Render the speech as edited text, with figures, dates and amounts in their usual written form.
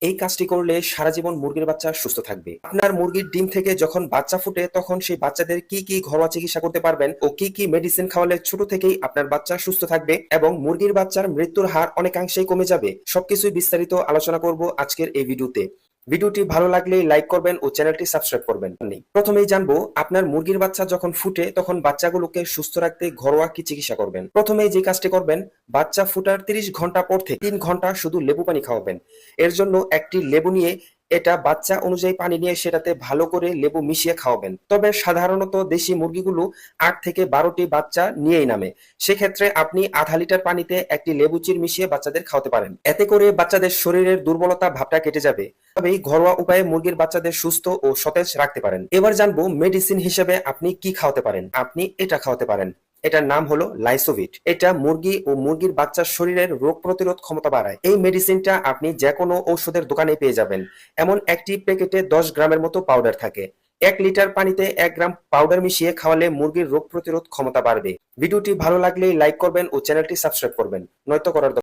এই কাজটি করলে সারা জীবন মুরগির বাচ্চা সুস্থ থাকবে। আপনার মুরগির ডিম থেকে যখন বাচ্চা ফুটে তখন সেই বাচ্চাদের কি কি ঘরোয়া চিকিৎসা করতে পারবেন ও কি কি মেডিসিন খাওয়ালে ছোট থেকেই আপনার বাচ্চা সুস্থ থাকবে এবং মুরগির বাচ্চার মৃত্যুর হার অনেকাংশেই কমে যাবে, সবকিছুই বিস্তারিত আলোচনা করব আজকের এই ভিডিওতে। ভিডিওটি ভালো লাগলে লাইক করবেন ও চ্যানেলটি সাবস্ক্রাইব করবেন। প্রথমেই জানবো আপনার মুরগির বাচ্চা যখন ফুটে তখন বাচ্চাগুলোকে সুস্থ রাখতে ঘরোয়া কি চিকিৎসা করবেন। প্রথমেই যে কাজটি করবেন, বাচ্চা ফুটার 30 ঘন্টা পর থেকে 3 ঘন্টা শুধু লেবু পানি খাওয়াবেন। এর জন্য একটি লেবু নিয়ে এটা বাচ্চা অনুযায়ী পানি নিয়ে সেটাতে ভালো করে লেবু মিশিয়ে খাওয়াবেন। তবে সাধারণত দেশি মুরগিগুলো 8 থেকে 12টি বাচ্চা নিয়েই নামে। সেক্ষেত্রে আপনি আধা লিটার পানিতে একটি লেবু চির মিশিয়ে বাচ্চাদের খাওয়াতে পারেন। এতে করে বাচ্চাদের শরীরের দুর্বলতা ভাবটা কেটে যাবে। তবেই ঘরোয়া উপায়ে মুরগির বাচ্চাদের সুস্থ ও সতেজ রাখতে পারেন। এবার জানবো মেডিসিন হিসেবে আপনি কি খাওয়াতে পারেন। আপনি এটা খাওয়াতে পারেন, এটার নাম হলো লাইসোভিট। এটা মুরগি ও মুরগির বাচ্চার শরীরের রোগ প্রতিরোধ ক্ষমতা বাড়ায়। এই মেডিসিনটা আপনি যে কোনো ঔষধের দোকানে পেয়ে যাবেন। এমন একটি প্যাকেটে 10 গ্রামের মতো পাউডার থাকে। 1 লিটার পানিতে 1 গ্রাম পাউডার মিশিয়ে খাওয়ালে মুরগির রোগ প্রতিরোধ ক্ষমতা বাড়বে। ভিডিওটি ভালো লাগলে লাইক করবেন ও চ্যানেলটি সাবস্ক্রাইব করবেন, নয়তো করার